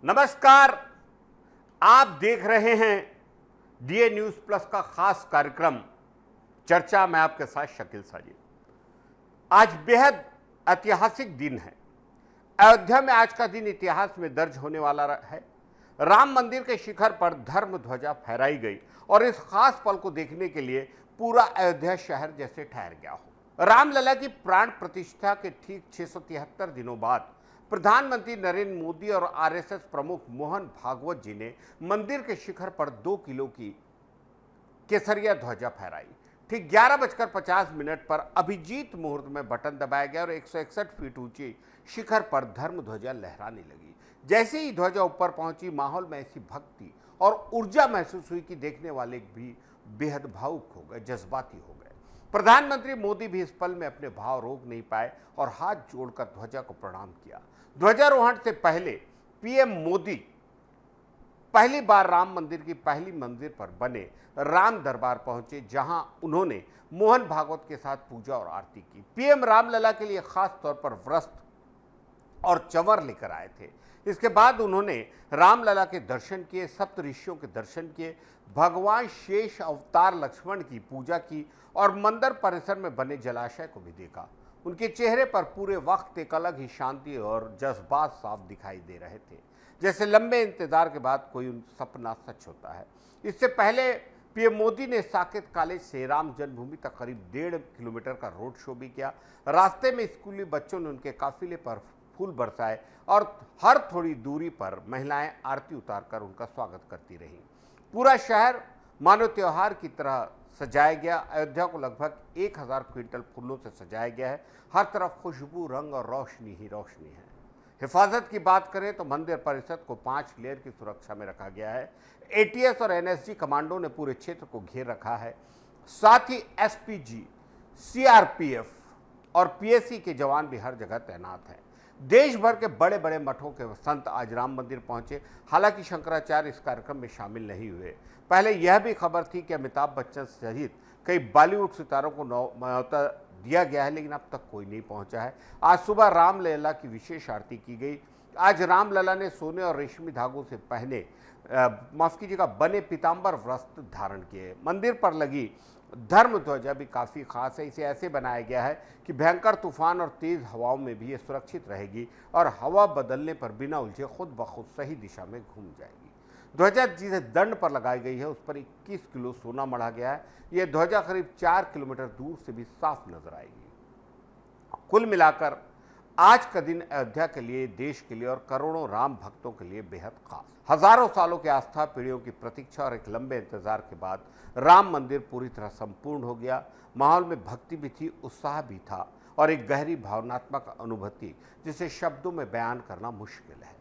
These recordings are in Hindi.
नमस्कार, आप देख रहे हैं डीए न्यूज प्लस का खास कार्यक्रम चर्चा में आपके साथ शकील साजिद। आज बेहद ऐतिहासिक दिन है। अयोध्या में आज का दिन इतिहास में दर्ज होने वाला है। राम मंदिर के शिखर पर धर्म ध्वजा फहराई गई और इस खास पल को देखने के लिए पूरा अयोध्या शहर जैसे ठहर गया हो। रामलला की प्राण प्रतिष्ठा के ठीक 673 दिनों बाद प्रधानमंत्री नरेंद्र मोदी और आरएसएस प्रमुख मोहन भागवत जी ने मंदिर के शिखर पर 2 किलो की केसरिया ध्वजा फहराई। ठीक 11:50 पर अभिजीत मुहूर्त में बटन दबाया गया और 161 फीट ऊंची शिखर पर धर्म ध्वजा लहराने लगी। जैसे ही ध्वजा ऊपर पहुंची, माहौल में ऐसी भक्ति और ऊर्जा महसूस हुई कि देखने वाले भी बेहद भावुक हो गए, जज्बाती हो गए। प्रधानमंत्री मोदी भी इस पल में अपने भाव रोक नहीं पाए और हाथ जोड़कर ध्वजा को प्रणाम किया। ध्वजारोहण से पहले पीएम मोदी पहली बार राम मंदिर की पहली मंजिल पर बने राम दरबार पहुंचे, जहां उन्होंने मोहन भागवत के साथ पूजा और आरती की। पीएम रामलला के लिए खास तौर पर वस्त्र और चंवर लेकर आए थे। इसके बाद उन्होंने रामलला के दर्शन किए, सप्त ऋषियों के दर्शन किए, भगवान शेष अवतार लक्ष्मण की पूजा की और मंदिर परिसर में बने जलाशय को भी देखा। उनके चेहरे पर पूरे वक्त एक अलग ही शांति और जज्बात साफ दिखाई दे रहे थे, जैसे लंबे इंतजार के बाद कोई सपना सच होता है। इससे पहले पीएम मोदी ने साकेत कॉलेज से राम जन्मभूमि तक करीब 1.5 किलोमीटर का रोड शो भी किया। रास्ते में स्कूली बच्चों ने उनके काफिले पर फूल बरसाए और हर थोड़ी दूरी पर महिलाएं आरती उतारकर उनका स्वागत करती रहीं। पूरा शहर मानो त्योहार की तरह सजाया गया। अयोध्या को लगभग 1000 क्विंटल फूलों से सजाया गया है। हर तरफ खुशबू, रंग और रोशनी ही रोशनी है। हिफाजत की बात करें तो मंदिर परिसर को 5 लेयर की सुरक्षा में रखा गया है। एटीएस और एनएसजी कमांडो ने पूरे क्षेत्र को घेर रखा है। साथ ही एसपीजी, सीआरपीएफ और पीएसी के जवान भी हर जगह तैनात हैं। देश भर के बड़े बड़े मठों के संत आज राम मंदिर पहुंचे। हालांकि शंकराचार्य इस कार्यक्रम में शामिल नहीं हुए। पहले यह भी खबर थी कि अमिताभ बच्चन सहित कई बॉलीवुड सितारों को न्योता दिया गया है, लेकिन अब तक कोई नहीं पहुंचा है। आज सुबह रामलला की विशेष आरती की गई। आज रामलला ने सोने और रेशमी धागों से पहने माफ कीजिएगा बने पीताम्बर वस्त्र धारण किए। मंदिर पर लगी धर्म ध्वजा भी काफ़ी खास है। इसे ऐसे बनाया गया है कि भयंकर तूफान और तेज हवाओं में भी ये सुरक्षित रहेगी और हवा बदलने पर बिना उलझे खुद ब खुद सही दिशा में घूम जाएगी। ध्वजा जिसे दंड पर लगाई गई है, उस पर 21 किलो सोना मढ़ा गया है। यह ध्वजा करीब 4 किलोमीटर दूर से भी साफ नजर आएगी। कुल मिलाकर आज का दिन अयोध्या के लिए, देश के लिए और करोड़ों राम भक्तों के लिए बेहद खास। हजारों सालों की आस्था, पीढ़ियों की प्रतीक्षा और एक लंबे इंतजार के बाद राम मंदिर पूरी तरह संपूर्ण हो गया। माहौल में भक्ति भी थी, उत्साह भी था और एक गहरी भावनात्मक अनुभूति जिसे शब्दों में बयान करना मुश्किल है।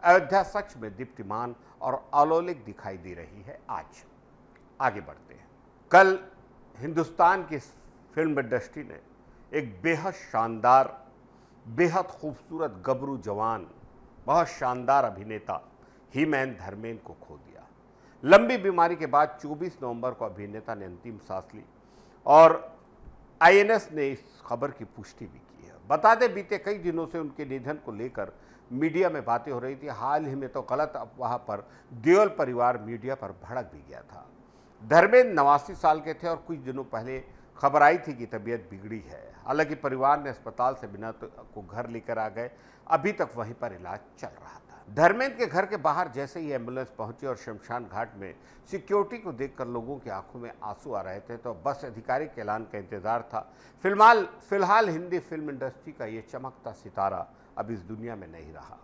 अयोध्या सच में दीप्तिमान और अलौकिक दिखाई दे रही है। आज आगे बढ़ते हैं। कल हिंदुस्तान की फिल्म इंडस्ट्री ने एक बेहद शानदार, बेहद खूबसूरत गबरू जवान, बहुत शानदार अभिनेता हीमैन धर्मेंद्र को खो दिया। लंबी बीमारी के बाद 24 नवंबर को अभिनेता ने अंतिम सांस ली और आईएनएस ने इस खबर की पुष्टि भी की है। बता दें, बीते कई दिनों से उनके निधन को लेकर मीडिया में बातें हो रही थी। हाल ही में तो गलत अफवाह पर देओल परिवार मीडिया पर भड़क भी गया था। धर्मेंद्र 89 साल के थे और कुछ दिनों पहले खबर आई थी कि तबीयत बिगड़ी है। हालांकि परिवार ने अस्पताल से बिना को घर लेकर आ गए। अभी तक वहीं पर इलाज चल रहा था। धर्मेंद्र के घर के बाहर जैसे ही एम्बुलेंस पहुंची और शमशान घाट में सिक्योरिटी को देखकर लोगों की आंखों में आंसू आ रहे थे, तो बस आधिकारिक ऐलान का इंतजार था। फिलहाल हिंदी फिल्म इंडस्ट्री का ये चमकता सितारा अब इस दुनिया में नहीं रहा।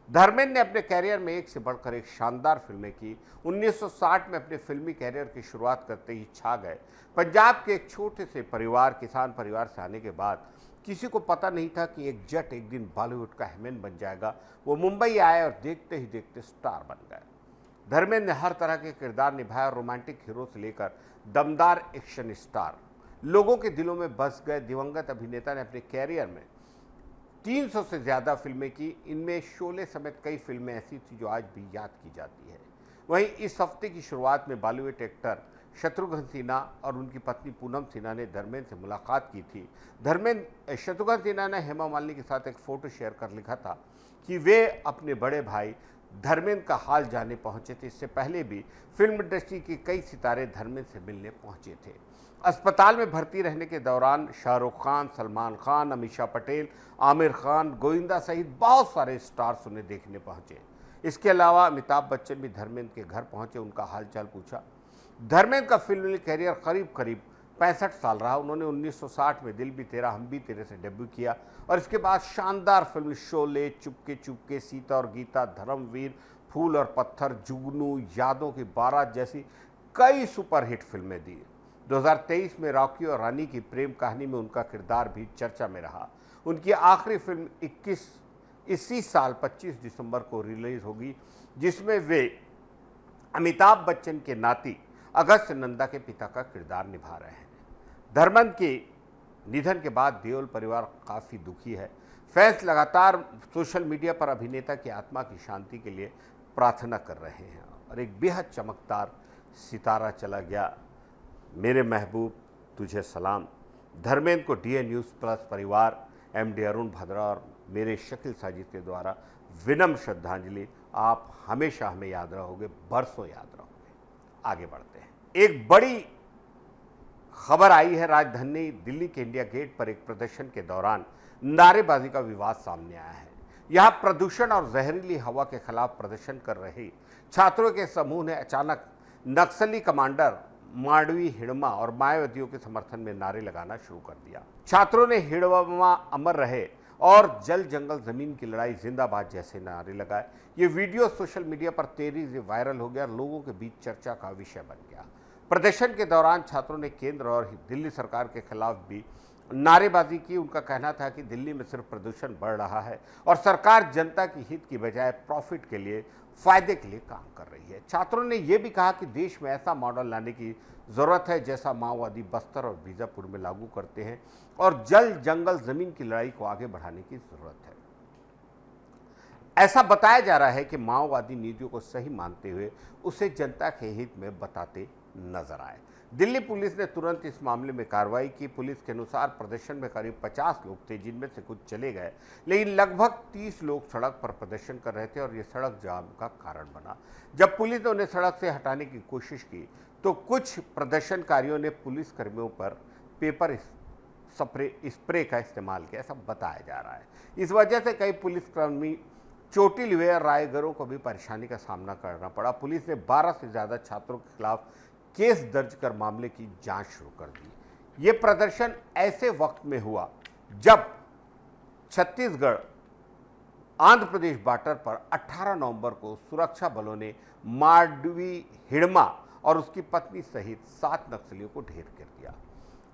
धर्मेंद्र ने अपने कैरियर में एक से बढ़कर एक शानदार फिल्में की। 1960 में अपने फिल्मी कैरियर की शुरुआत करते ही छा गए। पंजाब के एक छोटे से परिवार, किसान परिवार से आने के बाद किसी को पता नहीं था कि एक जट एक दिन बॉलीवुड का हीमैन बन जाएगा। वो मुंबई आए और देखते ही देखते स्टार बन गए। धर्मेंद्र ने हर तरह के किरदार निभाया, रोमांटिक हीरो से लेकर दमदार एक्शन स्टार। लोगों के दिलों में बस गए। दिवंगत अभिनेता ने अपने कैरियर में 300 से ज़्यादा फिल्में की, इनमें शोले समेत कई फिल्में ऐसी थी जो आज भी याद की जाती है। वहीं इस हफ्ते की शुरुआत में बॉलीवुड एक्टर शत्रुघ्न सिन्हा और उनकी पत्नी पूनम सिन्हा ने धर्मेंद्र से मुलाकात की थी। शत्रुघ्न सिन्हा ने हेमा मालिनी के साथ एक फोटो शेयर कर लिखा था कि वे अपने बड़े भाई धर्मेंद्र का हाल जानने पहुंचे थे। इससे पहले भी फिल्म इंडस्ट्री के कई सितारे धर्मेंद्र से मिलने पहुंचे थे। अस्पताल में भर्ती रहने के दौरान शाहरुख खान, सलमान खान, अमीषा पटेल, आमिर खान, गोविंदा सहित बहुत सारे स्टार्स उन्हें देखने पहुंचे। इसके अलावा अमिताभ बच्चन भी धर्मेंद्र के घर पहुंचे, उनका हालचाल पूछा। धर्मेंद्र का फिल्मी करियर करीब करीब 65 साल रहा। उन्होंने 1960 में दिल भी तेरा हम भी तेरे से डेब्यू किया और इसके बाद शानदार फिल्म शोले, चुपके चुपके, सीता और गीता, धर्मवीर, फूल और पत्थर, जुगनू, यादों की बारात जैसी कई सुपरहिट फिल्में दी। 2023 में रॉकी और रानी की प्रेम कहानी में उनका किरदार भी चर्चा में रहा। उनकी आखिरी फिल्म इसी साल 25 दिसंबर को रिलीज होगी, जिसमें वे अमिताभ बच्चन के नाती अगस्त नंदा के पिता का किरदार निभा रहे हैं। धर्मेंद्र के निधन के बाद देओल परिवार काफ़ी दुखी है। फैंस लगातार सोशल मीडिया पर अभिनेता की आत्मा की शांति के लिए प्रार्थना कर रहे हैं। और एक बेहद चमकदार सितारा चला गया, मेरे महबूब तुझे सलाम। धर्मेंद्र को डीए न्यूज़ प्लस परिवार, एमडी अरुण भद्रा और मेरे शकील साजिद के द्वारा विनम्र श्रद्धांजलि। आप हमेशा हमें याद रहोगे, बरसों याद रहोगे। आगे बढ़ते हैं। एक बड़ी खबर आई है। राजधानी दिल्ली के इंडिया गेट पर एक प्रदर्शन के दौरान नारेबाजी का विवाद सामने आया है। यहां प्रदूषण और जहरीली हवा के खिलाफ प्रदर्शन कर रहे छात्रों के समूह ने अचानक नक्सली कमांडर मांडवी हिड़मा और मायावतियों के समर्थन में नारे लगाना शुरू कर दिया। छात्रों ने हिड़मा अमर रहे और जल जंगल जमीन की लड़ाई जिंदाबाद जैसे नारे लगाए। ये वीडियो सोशल मीडिया पर तेजी से वायरल हो गया और लोगों के बीच चर्चा का विषय बन गया। प्रदर्शन के दौरान छात्रों ने केंद्र और दिल्ली सरकार के खिलाफ भी नारेबाजी की। उनका कहना था कि दिल्ली में सिर्फ प्रदूषण बढ़ रहा है और सरकार जनता की हित की बजाय प्रॉफिट के लिए, फायदे के लिए काम कर रही है। छात्रों ने यह भी कहा कि देश में ऐसा मॉडल लाने की जरूरत है जैसा माओवादी बस्तर और बीजापुर में लागू करते हैं और जल जंगल जमीन की लड़ाई को आगे बढ़ाने की जरूरत है। ऐसा बताया जा रहा है कि माओवादी नीतियों को सही मानते हुए उसे जनता के हित में बताते नजर आए। दिल्ली पुलिस ने तुरंत इस मामले में कार्रवाई की। पुलिस के अनुसार प्रदर्शन में करीब 50 लोग थे, जिनमें से कुछ चले गए, लेकिन लगभग 30 लोग सड़क पर प्रदर्शन कर रहे थे और ये सड़क जाम का कारण बना। जब पुलिस ने उन्हें सड़क से हटाने की कोशिश की तो कुछ प्रदर्शनकारियों ने पुलिस कर्मियों पर पेपर स्प्रे का इस्तेमाल किया, ऐसा बताया जा रहा है। इस वजह से कई पुलिसकर्मी चोटिल हुए और राहगीरों को भी परेशानी का सामना करना पड़ा। पुलिस ने 12 से ज़्यादा छात्रों के खिलाफ केस दर्ज कर मामले की जांच शुरू कर दी। ये प्रदर्शन ऐसे वक्त में हुआ जब छत्तीसगढ़ आंध्र प्रदेश बॉर्डर पर 18 नवंबर को सुरक्षा बलों ने मांडवी हिड़मा और उसकी पत्नी सहित 7 नक्सलियों को ढेर कर दिया।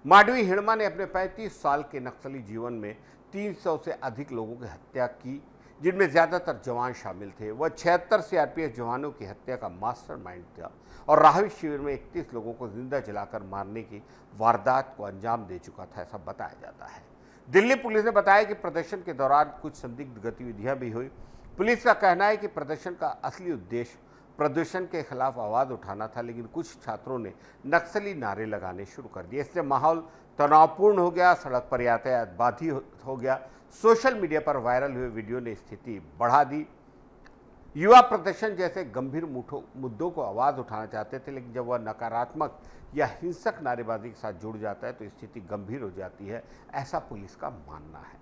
मांडवी हिड़मा ने अपने 35 साल के नक्सली जीवन में 300 से अधिक लोगों की हत्या की, जिनमें ज़्यादातर जवान शामिल थे। वह 76 सीआरपीएफ जवानों की हत्या का मास्टरमाइंड था और राहत शिविर में 31 लोगों को जिंदा जलाकर मारने की वारदात को अंजाम दे चुका था, ऐसा बताया जाता है। दिल्ली पुलिस ने बताया कि प्रदर्शन के दौरान कुछ संदिग्ध गतिविधियां भी हुई। पुलिस का कहना है कि प्रदर्शन का असली उद्देश्य प्रदूषण के खिलाफ आवाज़ उठाना था, लेकिन कुछ छात्रों ने नक्सली नारे लगाने शुरू कर दिए। इससे माहौल तनावपूर्ण हो गया, सड़क पर यातायात बाधित हो गया। सोशल मीडिया पर वायरल हुए वीडियो ने स्थिति बढ़ा दी। युवा प्रदर्शन जैसे गंभीर मुद्दों को आवाज़ उठाना चाहते थे, लेकिन जब वह नकारात्मक या हिंसक नारेबाजी के साथ जुड़ जाता है तो स्थिति गंभीर हो जाती है, ऐसा पुलिस का मानना है।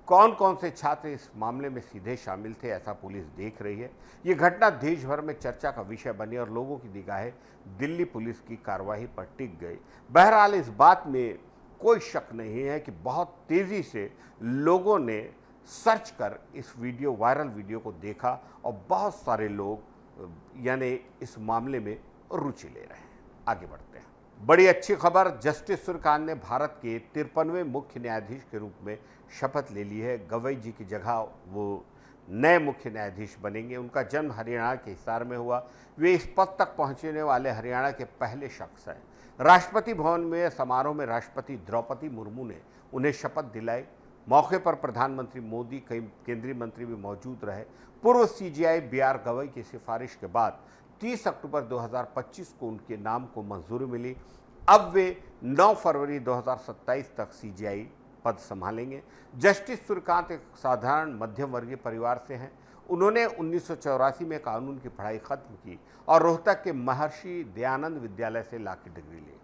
कौन कौन से छात्र इस मामले में सीधे शामिल थे, ऐसा पुलिस देख रही है। ये घटना देश भर में चर्चा का विषय बनी और लोगों की निगाहें दिल्ली पुलिस की कार्रवाई पर टिक गई। बहरहाल इस बात में कोई शक नहीं है कि बहुत तेज़ी से लोगों ने सर्च कर इस वायरल वीडियो को देखा और बहुत सारे लोग यानी इस मामले में रुचि ले रहे हैं। आगे बढ़ते हैं। बड़ी अच्छी खबर, जस्टिस सूर्यकांत ने भारत के 53वें मुख्य न्यायाधीश के रूप में शपथ ले ली है। गवई जी की जगह वो नए मुख्य न्यायाधीश बनेंगे। उनका जन्म हरियाणा के हिसार में हुआ। वे इस पद तक पहुंचने वाले हरियाणा के पहले शख्स हैं। राष्ट्रपति भवन में समारोह में राष्ट्रपति द्रौपदी मुर्मू ने उन्हें शपथ दिलाई। मौके पर प्रधानमंत्री मोदी, कई केंद्रीय मंत्री भी मौजूद रहे। पूर्व सीजेआई बी.आर. गवई की सिफारिश के बाद 30 अक्टूबर 2025 को उनके नाम को मंजूरी मिली। अब वे 9 फरवरी 2027 तक सीजेआई पद संभालेंगे। जस्टिस सूर्यकांत एक साधारण मध्यम वर्गीय परिवार से हैं। उन्होंने 1984 में कानून की पढ़ाई खत्म की और रोहतक के महर्षि दयानंद विद्यालय से लॉ की डिग्री ली।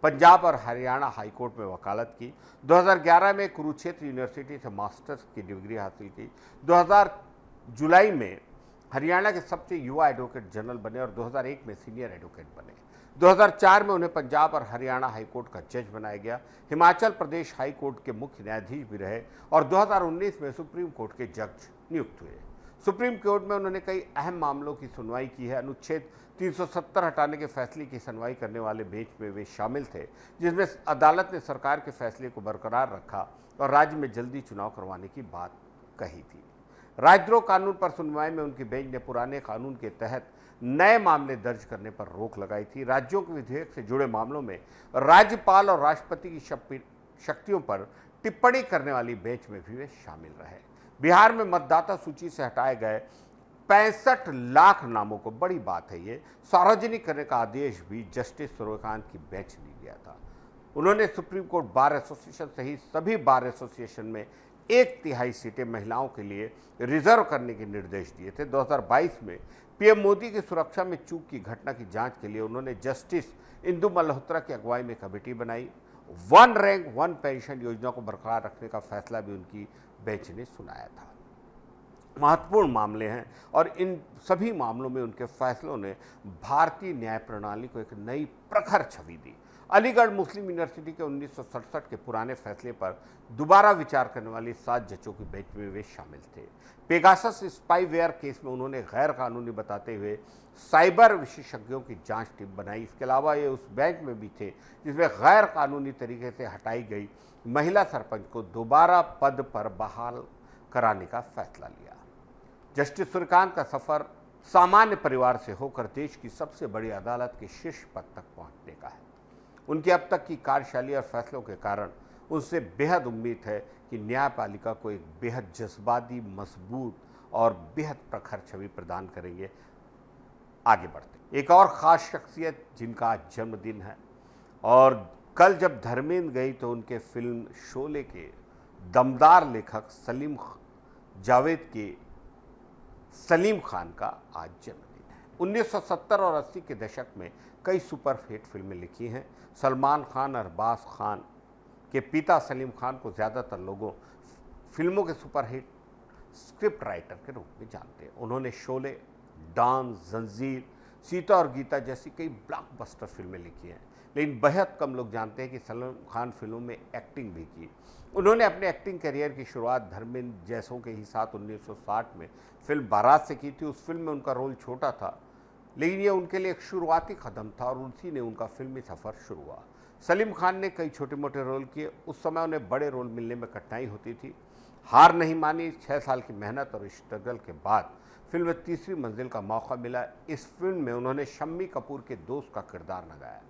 पंजाब और हरियाणा हाईकोर्ट में वकालत की। 2011 में कुरुक्षेत्र यूनिवर्सिटी से मास्टर्स की डिग्री हासिल की। 2000 जुलाई में हरियाणा के सबसे युवा एडवोकेट जनरल बने और 2001 में सीनियर एडवोकेट बने। 2004 में उन्हें पंजाब और हरियाणा हाईकोर्ट का जज बनाया गया। हिमाचल प्रदेश हाईकोर्ट के मुख्य न्यायाधीश भी रहे और 2019 में सुप्रीम कोर्ट के जज नियुक्त हुए। सुप्रीम कोर्ट में उन्होंने कई अहम मामलों की सुनवाई की है। अनुच्छेद 370 हटाने के फैसले की सुनवाई करने वाले बेंच में वे शामिल थे, जिसमें अदालत ने सरकार के फैसले को बरकरार रखा और राज्य में जल्दी चुनाव करवाने की बात कही थी। राजद्रोह कानून पर सुनवाई में उनकी बेंच ने पुराने कानून के तहत नए मामले दर्ज करने पर रोक लगाई थी। राज्यों के विधेयक से जुड़े मामलों में राज्यपाल और राष्ट्रपति की शक्तियों पर टिप्पणी करने वाली बेंच में भी वे शामिल रहे। बिहार में मतदाता सूची से हटाए गए 65 लाख नामों को, बड़ी बात है ये, सार्वजनिक करने का आदेश भी जस्टिस सूर्यकांत की बेंच ने दिया था। उन्होंने सुप्रीम कोर्ट बार एसोसिएशन सहित सभी बार एसोसिएशन में 1/3 सीटें महिलाओं के लिए रिजर्व करने के निर्देश दिए थे। 2022 में पीएम मोदी की सुरक्षा में चूक की घटना की जांच के लिए उन्होंने जस्टिस इंदु मल्होत्रा की अगुवाई में कमेटी बनाई। 1 रैंक 1 पेंशन योजना को बरकरार रखने का फैसला भी उनकी बेंच ने सुनाया था। महत्वपूर्ण मामले हैं और इन सभी मामलों में उनके फैसलों ने भारतीय न्याय प्रणाली को एक नई प्रखर छवि दी। अलीगढ़ मुस्लिम यूनिवर्सिटी के 1967 के पुराने फैसले पर दोबारा विचार करने वाली 7 जजों की बेंच में वे शामिल थे। पेगासस स्पाईवेयर केस में उन्होंने गैर कानूनी बताते हुए साइबर विशेषज्ञों की जांच टीम बनाई। इसके अलावा ये उस बेंच में भी थे जिसमें गैर कानूनी तरीके से हटाई गई महिला सरपंच को दोबारा पद पर बहाल कराने का फैसला लिया। जस्टिस सूर्यकांत का सफर सामान्य परिवार से होकर देश की सबसे बड़ी अदालत के शीर्ष पद तक पहुंचने का है। उनकी अब तक की कार्यशैली और फैसलों के कारण उनसे बेहद उम्मीद है कि न्यायपालिका को एक बेहद जज्बाती, मजबूत और बेहद प्रखर छवि प्रदान करेंगे। आगे बढ़ते एक और ख़ास शख्सियत जिनका आज जन्मदिन है और कल जब धर्मेंद्र गई तो उनके फिल्म शोले के दमदार लेखक जावेद के सलीम खान का आज जन्मदिन है। 1970 और 80 के दशक में कई सुपरहिट फिल्में लिखी हैं। सलमान खान और अरबाज खान के पिता सलीम खान को ज़्यादातर लोगों फिल्मों के सुपरहिट स्क्रिप्ट राइटर के रूप में जानते हैं। उन्होंने शोले, डांस, जंजीर, सीता और गीता जैसी कई ब्लॉकबस्टर फिल्में लिखी हैं, लेकिन बेहद कम लोग जानते हैं कि सलीम खान फिल्मों में एक्टिंग भी की। उन्होंने अपने एक्टिंग करियर की शुरुआत धर्मेंद्र जैसों के ही साथ 1960 में फिल्म बारात से की थी। उस फिल्म में उनका रोल छोटा था, लेकिन ये उनके लिए एक शुरुआती कदम था और उसी ने उनका फिल्मी सफ़र शुरू हुआ। सलीम खान ने कई छोटे मोटे रोल किए। उस समय उन्हें बड़े रोल मिलने में कठिनाई होती थी। हार नहीं मानी। 6 साल की मेहनत और स्ट्रगल के बाद फिल्म में तीसरी मंजिल का मौका मिला। इस फिल्म में उन्होंने शम्मी कपूर के दोस्त का किरदार निभाया।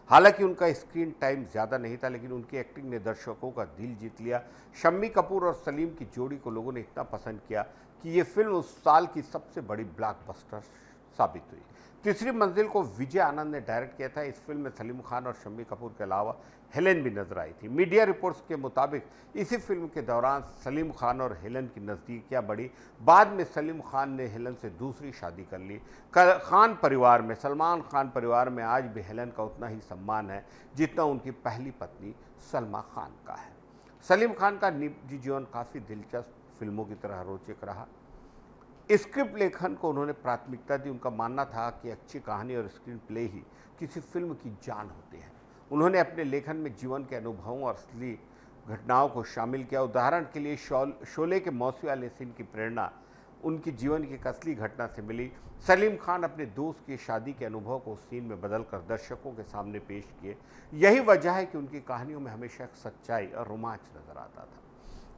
हालांकि उनका स्क्रीन टाइम ज़्यादा नहीं था, लेकिन उनकी एक्टिंग ने दर्शकों का दिल जीत लिया। शम्मी कपूर और सलीम की जोड़ी को लोगों ने इतना पसंद किया कि ये फिल्म उस साल की सबसे बड़ी ब्लॉकबस्टर साबित हुई। तीसरी मंजिल को विजय आनंद ने डायरेक्ट किया था। इस फिल्म में सलीम खान और शम्मी कपूर के अलावा हेलेन भी नजर आई थी। मीडिया रिपोर्ट्स के मुताबिक इसी फिल्म के दौरान सलीम खान और हेलेन की नज़दीकियां बढ़ी। बाद में सलीम खान ने हेलेन से दूसरी शादी कर ली। खान परिवार में, सलमान खान परिवार में आज भी हेलेन का उतना ही सम्मान है जितना उनकी पहली पत्नी सलमा खान का है। सलीम खान का निजी जीवन काफ़ी दिलचस्प, फिल्मों की तरह रोचक रहा। स्क्रिप्ट लेखन को उन्होंने प्राथमिकता दी। उनका मानना था कि अच्छी कहानी और स्क्रीन प्ले ही किसी फिल्म की जान होती है। उन्होंने अपने लेखन में जीवन के अनुभवों और असली घटनाओं को शामिल किया। उदाहरण के लिए शोले के मौसी वाले सीन की प्रेरणा उनकी जीवन की एक असली घटना से मिली। सलीम खान अपने दोस्त की शादी के अनुभव को उस सीन में बदलकर दर्शकों के सामने पेश किए। यही वजह है कि उनकी कहानियों में हमेशा एक सच्चाई और रोमांच नजर आता था।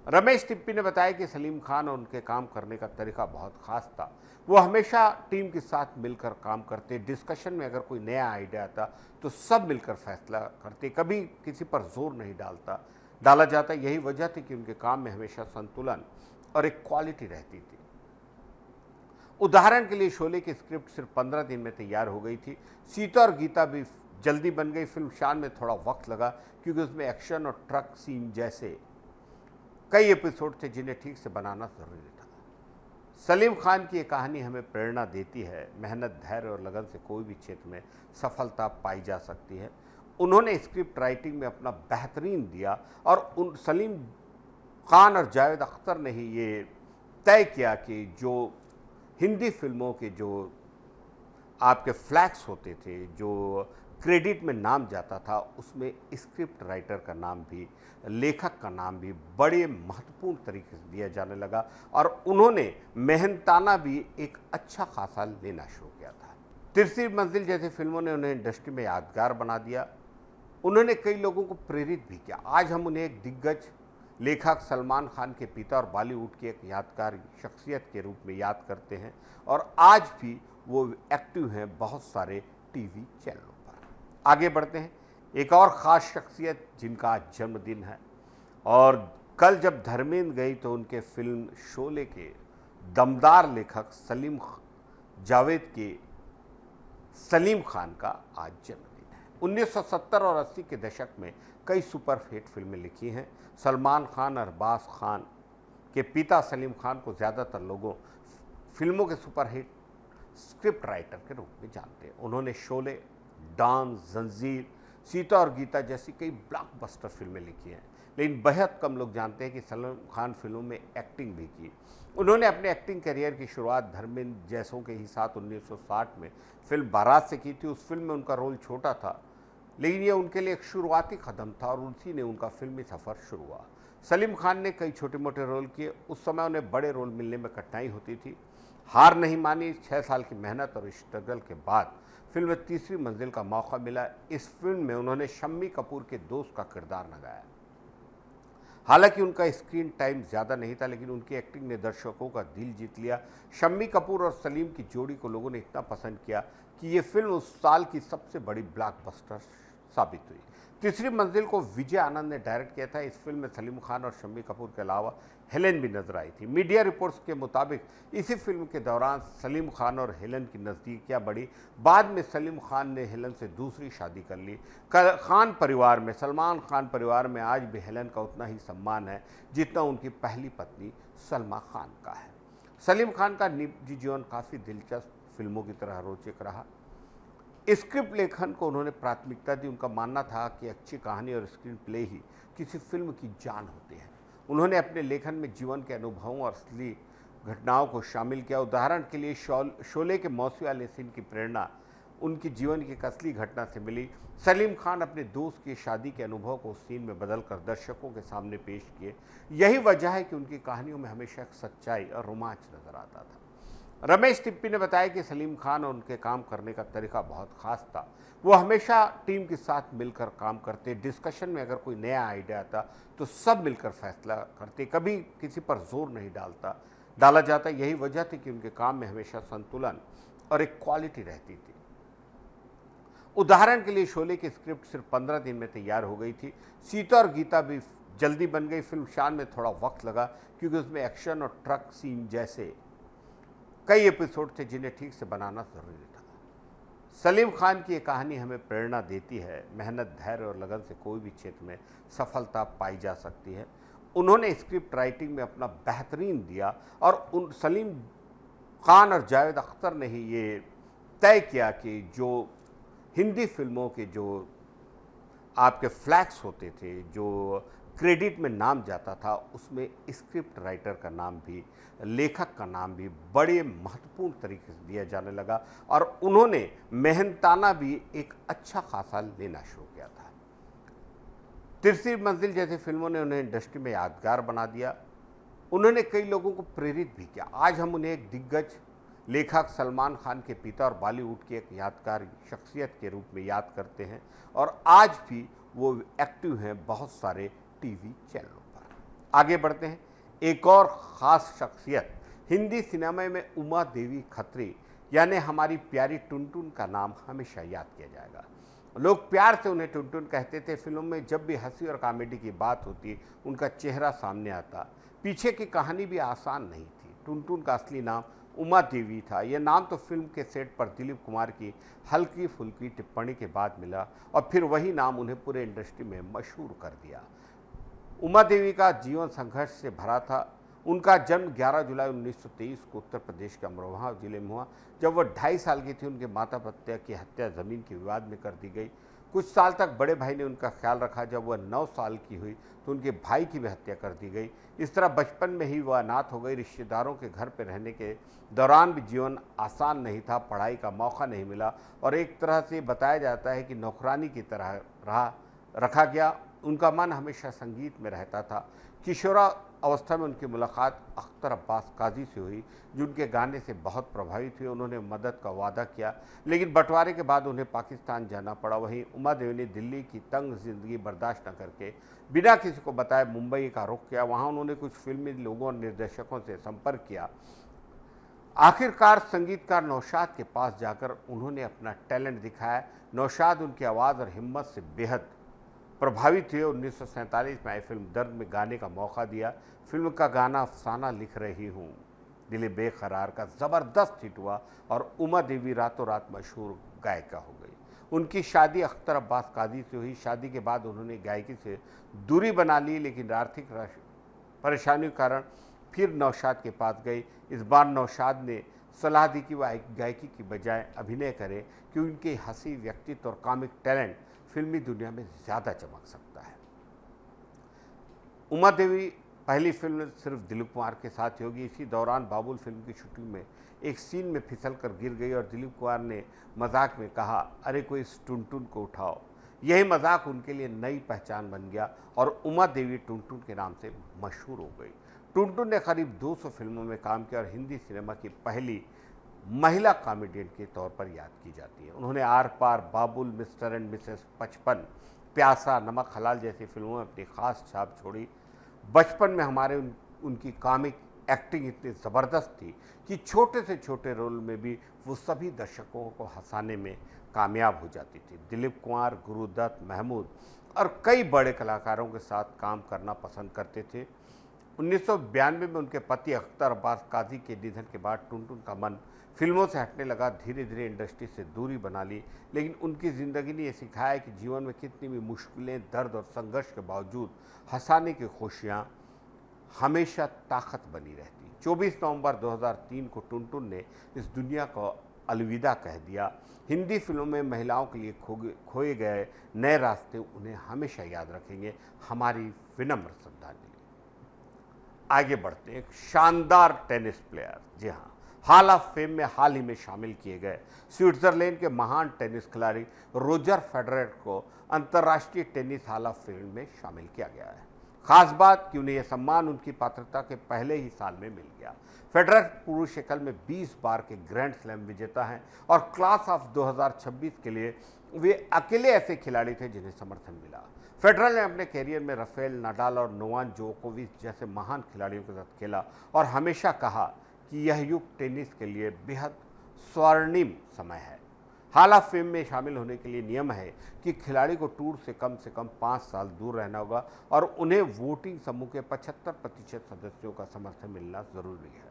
रमेश तिप्पी ने बताया कि सलीम खान और उनके काम करने का तरीका बहुत खास था। वो हमेशा टीम के साथ मिलकर काम करते। डिस्कशन में अगर कोई नया आइडिया आता तो सब मिलकर फैसला करते। कभी किसी पर जोर नहीं डालता। डाला जाता। यही वजह थी कि उनके काम में हमेशा संतुलन और एक क्वालिटी रहती थी। उदाहरण के लिए शोले की स्क्रिप्ट सिर्फ 15 दिन में तैयार हो गई थी। सीता और गीता भी जल्दी बन गई। फिल्म शान में थोड़ा वक्त लगा क्योंकि उसमें एक्शन और ट्रक सीन जैसे कई एपिसोड थे जिन्हें ठीक से बनाना जरूरी था। सलीम खान की ये कहानी हमें प्रेरणा देती है। मेहनत, धैर्य और लगन से कोई भी क्षेत्र में सफलता पाई जा सकती है। उन्होंने स्क्रिप्ट राइटिंग में अपना बेहतरीन दिया और उन सलीम खान और जावेद अख्तर ने ही ये तय किया कि जो हिंदी फिल्मों के जो आपके फ्लैग्स होते थे, जो क्रेडिट में नाम जाता था, उसमें स्क्रिप्ट राइटर का नाम भी, लेखक का नाम भी बड़े महत्वपूर्ण तरीके से दिया जाने लगा और उन्होंने मेहनताना भी एक अच्छा खासा लेना शुरू किया था। तीसरी मंजिल जैसी फिल्मों ने उन्हें इंडस्ट्री में यादगार बना दिया। उन्होंने कई लोगों को प्रेरित भी किया। आज हम उन्हें एक दिग्गज लेखक, सलमान खान के पिता और बॉलीवुड की एक यादगार शख्सियत के रूप में याद करते हैं और आज भी वो एक्टिव हैं बहुत सारे टीवी चैनलों पर। आगे बढ़ते हैं। एक और ख़ास शख्सियत जिनका आज जन्मदिन है और कल जब धर्मेंद्र गई तो उनके फिल्म शोले के दमदार लेखक जावेद के सलीम खान का आज जन्मदिन है। 1970 और 80 के दशक में कई सुपरहिट फिल्में लिखी हैं। सलमान खान और अरबाज खान के पिता सलीम खान को ज़्यादातर लोगों फिल्मों के सुपरहिट स्क्रिप्ट राइटर के रूप में जानते हैं। उन्होंने शोले, डांस, जंजीर, सीता और गीता जैसी कई ब्लॉकबस्टर फिल्में लिखी हैं, लेकिन बेहद कम लोग जानते हैं कि सलीम खान फिल्मों में एक्टिंग भी की। उन्होंने अपने एक्टिंग करियर की शुरुआत धर्मेंद्र जैसों के ही साथ 1960 में फिल्म बारात से की थी। उस फिल्म में उनका रोल छोटा था, लेकिन यह उनके लिए एक शुरुआती कदम था और उसी ने उनका फिल्मी सफ़र शुरू हुआ। सलीम खान ने कई छोटे मोटे रोल किए। उस समय उन्हें बड़े रोल मिलने में कठिनाई होती थी। हार नहीं मानी। 6 साल की मेहनत और स्ट्रगल के बाद फिल्म में तीसरी मंजिल का मौका मिला। इस फिल्म में उन्होंने शम्मी कपूर के दोस्त का किरदार निभाया। हालांकि उनका स्क्रीन टाइम ज़्यादा नहीं था, लेकिन उनकी एक्टिंग ने दर्शकों का दिल जीत लिया। शम्मी कपूर और सलीम की जोड़ी को लोगों ने इतना पसंद किया कि ये फिल्म उस साल की सबसे बड़ी ब्लॉकबस्टर साबित हुई। तीसरी मंजिल को विजय आनंद ने डायरेक्ट किया था। इस फिल्म में सलीम खान और शम्मी कपूर के अलावा हेलेन भी नजर आई थी। मीडिया रिपोर्ट्स के मुताबिक इसी फिल्म के दौरान सलीम खान और हेलेन की नज़दीकियां बढ़ी। बाद में सलीम खान ने हेलेन से दूसरी शादी कर ली। खान परिवार में, सलमान खान परिवार में आज भी हेलेन का उतना ही सम्मान है जितना उनकी पहली पत्नी सलमा खान का है। सलीम खान का निजी जीवन काफ़ी दिलचस्प फिल्मों की तरह रोचक रहा। स्क्रिप्ट लेखन को उन्होंने प्राथमिकता दी। उनका मानना था कि अच्छी कहानी और स्क्रीन प्ले ही किसी फिल्म की जान होती है। उन्होंने अपने लेखन में जीवन के अनुभवों और असली घटनाओं को शामिल किया। उदाहरण के लिए शोले के मौसी वाले सीन की प्रेरणा उनकी जीवन की एक असली घटना से मिली। सलीम खान अपने दोस्त की शादी के अनुभव को उस सीन में बदलकर दर्शकों के सामने पेश किए। यही वजह है कि उनकी कहानियों में हमेशा एक सच्चाई और रोमांच नजर आता था। रमेश तिप्पी ने बताया कि सलीम खान और उनके काम करने का तरीका बहुत खास था। वो हमेशा टीम के साथ मिलकर काम करते। डिस्कशन में अगर कोई नया आइडिया आता तो सब मिलकर फैसला करते, कभी किसी पर जोर नहीं डाला जाता। यही वजह थी कि उनके काम में हमेशा संतुलन और एक क्वालिटी रहती थी। उदाहरण के लिए शोले की स्क्रिप्ट सिर्फ 15 दिन में तैयार हो गई थी। सीता और गीता भी जल्दी बन गई। फिल्म शान में थोड़ा वक्त लगा क्योंकि उसमें एक्शन और ट्रक सीन जैसे कई एपिसोड थे जिन्हें ठीक से बनाना जरूरी था। सलीम खान की ये कहानी हमें प्रेरणा देती है। मेहनत, धैर्य और लगन से कोई भी क्षेत्र में सफलता पाई जा सकती है। उन्होंने स्क्रिप्ट राइटिंग में अपना बेहतरीन दिया और उन सलीम खान और जावेद अख्तर ने ही ये तय किया कि जो हिंदी फिल्मों के जो आपके फ्लैग्स होते थे, जो क्रेडिट में नाम जाता था, उसमें स्क्रिप्ट राइटर का नाम भी, लेखक का नाम भी बड़े महत्वपूर्ण तरीके से दिया जाने लगा और उन्होंने मेहनताना भी एक अच्छा खासा लेना शुरू किया था। तीसरी मंजिल जैसी फिल्मों ने उन्हें इंडस्ट्री में यादगार बना दिया। उन्होंने कई लोगों को प्रेरित भी किया। आज हम उन्हें एक दिग्गज लेखक, सलमान खान के पिता और बॉलीवुड की एक यादगार शख्सियत के रूप में याद करते हैं और आज भी वो एक्टिव हैं बहुत सारे टीवी चैनलों पर। आगे बढ़ते हैं। एक और ख़ास शख्सियत हिंदी सिनेमा में उमा देवी खत्री यानी हमारी प्यारी टुनटुन का नाम हमेशा याद किया जाएगा। लोग प्यार से उन्हें टुनटुन कहते थे। फिल्मों में जब भी हंसी और कॉमेडी की बात होती, उनका चेहरा सामने आता। पीछे की कहानी भी आसान नहीं थी। टुनटुन का असली नाम उमा देवी था। यह नाम तो फिल्म के सेट पर दिलीप कुमार की हल्की फुल्की टिप्पणी के बाद मिला और फिर वही नाम उन्हें पूरे इंडस्ट्री में मशहूर कर दिया। उमा देवी का जीवन संघर्ष से भरा था। उनका जन्म 11 जुलाई 1923 को उत्तर प्रदेश के अमरोहा जिले में हुआ। जब वह 2.5 साल की थी, उनके माता पिता की हत्या जमीन के विवाद में कर दी गई। कुछ साल तक बड़े भाई ने उनका ख्याल रखा। जब वह 9 साल की हुई तो उनके भाई की भी हत्या कर दी गई। इस तरह बचपन में ही वह अनाथ हो गई। रिश्तेदारों के घर पर रहने के दौरान भी जीवन आसान नहीं था। पढ़ाई का मौका नहीं मिला और एक तरह से बताया जाता है कि नौकरानी की तरह रखा गया। उनका मन हमेशा संगीत में रहता था। किशोरा अवस्था में उनकी मुलाकात अख्तर अब्बास काजी से हुई, जो उनके गाने से बहुत प्रभावित हुए। उन्होंने मदद का वादा किया, लेकिन बंटवारे के बाद उन्हें पाकिस्तान जाना पड़ा। वहीं उमा देवी ने दिल्ली की तंग जिंदगी बर्दाश्त न करके बिना किसी को बताए मुंबई का रुख किया। वहाँ उन्होंने कुछ फिल्मी लोगों और निर्देशकों से संपर्क किया। आखिरकार संगीतकार नौशाद के पास जाकर उन्होंने अपना टैलेंट दिखाया। नौशाद उनकी आवाज़ और हिम्मत से बेहद प्रभावित हुए। 1947 में आई फिल्म दर्द में गाने का मौका दिया। फिल्म का गाना अफसाना लिख रही हूँ दिल बेकरार का ज़बरदस्त हिट हुआ और उमा देवी रातों रात मशहूर गायिका हो गई। उनकी शादी अख्तर अब्बास काजी से हुई। शादी के बाद उन्होंने गायकी से दूरी बना ली, लेकिन आर्थिक परेशानियों के कारण फिर नौशाद के पास गई। इस बार नौशाद ने सलाह दी कि वह गायकी की बजाय अभिनय करें, कि उनके हंसी, व्यक्तित्व और कॉमिक टैलेंट फिल्मी दुनिया में ज़्यादा चमक सकता है। उमा देवी पहली फिल्म सिर्फ दिलीप कुमार के साथ होगी। इसी दौरान बाबुल फिल्म की शूटिंग में एक सीन में फिसल कर गिर गई और दिलीप कुमार ने मजाक में कहा, अरे कोई इस टुनटुन को उठाओ। यही मजाक उनके लिए नई पहचान बन गया और उमा देवी टुनटुन के नाम से मशहूर हो गई। टुनटुन ने करीब 200 फिल्मों में काम किया और हिंदी सिनेमा की पहली महिला कॉमेडियन के तौर पर याद की जाती है। उन्होंने Aar Paar, Babul, Mr and Mrs 55, Pyaasa, नमक हलाल जैसी फिल्मों में अपनी खास छाप छोड़ी। बचपन में हमारे उनकी कॉमिक एक्टिंग इतनी ज़बरदस्त थी कि छोटे से छोटे रोल में भी वो सभी दर्शकों को हंसाने में कामयाब हो जाती थी। दिलीप कुमार, गुरुदत्त, महमूद और कई बड़े कलाकारों के साथ काम करना पसंद करते थे। 1992 में उनके पति अख्तर अब्बास काजी के निधन के बाद टुनटुन का मन फिल्मों से हटने लगा। धीरे धीरे इंडस्ट्री से दूरी बना ली, लेकिन उनकी ज़िंदगी ने यह सिखाया कि जीवन में कितनी भी मुश्किलें, दर्द और संघर्ष के बावजूद हंसाने की खुशियाँ हमेशा ताकत बनी रहती। 24 नवंबर 2003 को टुनटुन ने इस दुनिया को अलविदा कह दिया। हिंदी फिल्मों में महिलाओं के लिए खोए गए नए रास्ते उन्हें हमेशा याद रखेंगे। हमारी विनम्र श्रद्धांजलि। आगे बढ़ते हैं। एक शानदार टेनिस प्लेयर, जी हाँ, हॉल ऑफ फेम में हाल ही में शामिल किए गए स्विट्जरलैंड के महान टेनिस खिलाड़ी रोजर फेडरर को अंतर्राष्ट्रीय टेनिस हॉल ऑफ फेम में शामिल किया गया है। खास बात कि उन्हें यह सम्मान उनकी पात्रता के पहले ही साल में मिल गया। फेडरर पुरुष एकल में 20 बार के ग्रैंड स्लैम विजेता हैं और क्लास ऑफ 2026 के लिए वे अकेले ऐसे खिलाड़ी थे जिन्हें समर्थन मिला। फेडरर ने अपने कैरियर में राफेल नाडाल और नोवाक जोकोविच जैसे महान खिलाड़ियों के साथ खेला और हमेशा कहा कि यह युग टेनिस के लिए बेहद स्वर्णिम समय है। हॉल ऑफ फेम में शामिल होने के लिए नियम है कि खिलाड़ी को टूर से कम 5 साल दूर रहना होगा और उन्हें वोटिंग समूह के 75% सदस्यों का समर्थन मिलना जरूरी है।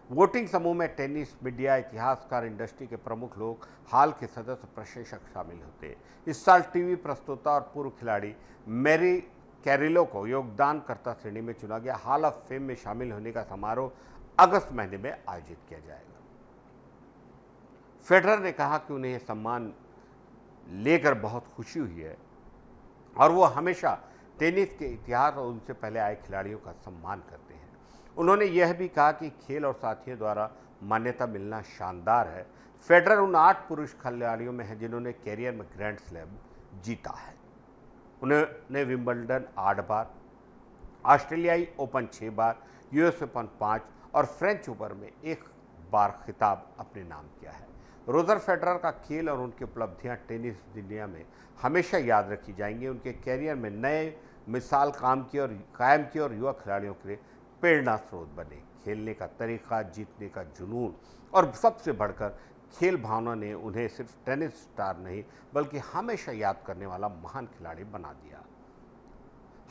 वोटिंग समूह में टेनिस, मीडिया, इतिहासकार, इंडस्ट्री के प्रमुख लोग, हाल के सदस्य, प्रशंसक शामिल होते हैं। इस साल टीवी प्रस्तोता और पूर्व खिलाड़ी मैरी कैरिलो को योगदानकर्ता श्रेणी में चुना गया। हॉल ऑफ फेम में शामिल होने का समारोह अगस्त महीने में आयोजित किया जाएगा। फेडरर ने कहा कि उन्हें यह सम्मान लेकर बहुत खुशी हुई है और वो हमेशा टेनिस के इतिहास और उनसे पहले आए खिलाड़ियों का सम्मान करते हैं। उन्होंने यह भी कहा कि खेल और साथियों द्वारा मान्यता मिलना शानदार है। फेडरर उन 8 पुरुष खिलाड़ियों में हैं जिन्होंने कैरियर में ग्रैंड स्लैम जीता है। उन्होंने विंबलडन 8 बार, ऑस्ट्रेलियाई ओपन 6 बार, यूएस ओपन 5 और फ्रेंच ओपन में 1 बार खिताब अपने नाम किया है। रोजर फेडरर का खेल और उनकी उपलब्धियां टेनिस दुनिया में हमेशा याद रखी जाएंगी। उनके कैरियर में नए मिसाल कायम की और युवा खिलाड़ियों के लिए प्रेरणा स्रोत बने। खेलने का तरीका, जीतने का जुनून और सबसे बढ़कर खेल भावना ने उन्हें सिर्फ टेनिस स्टार नहीं बल्कि हमेशा याद करने वाला महान खिलाड़ी बना दिया।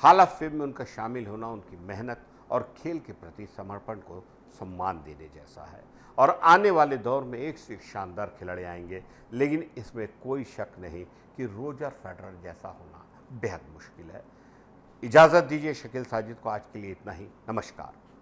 हॉल ऑफ फेम में उनका शामिल होना उनकी मेहनत और खेल के प्रति समर्पण को सम्मान देने जैसा है। और आने वाले दौर में एक से एक शानदार खिलाड़ी आएंगे, लेकिन इसमें कोई शक नहीं कि रोजर फेडरर जैसा होना बेहद मुश्किल है। इजाज़त दीजिए शकील साजिद को, आज के लिए इतना ही। नमस्कार।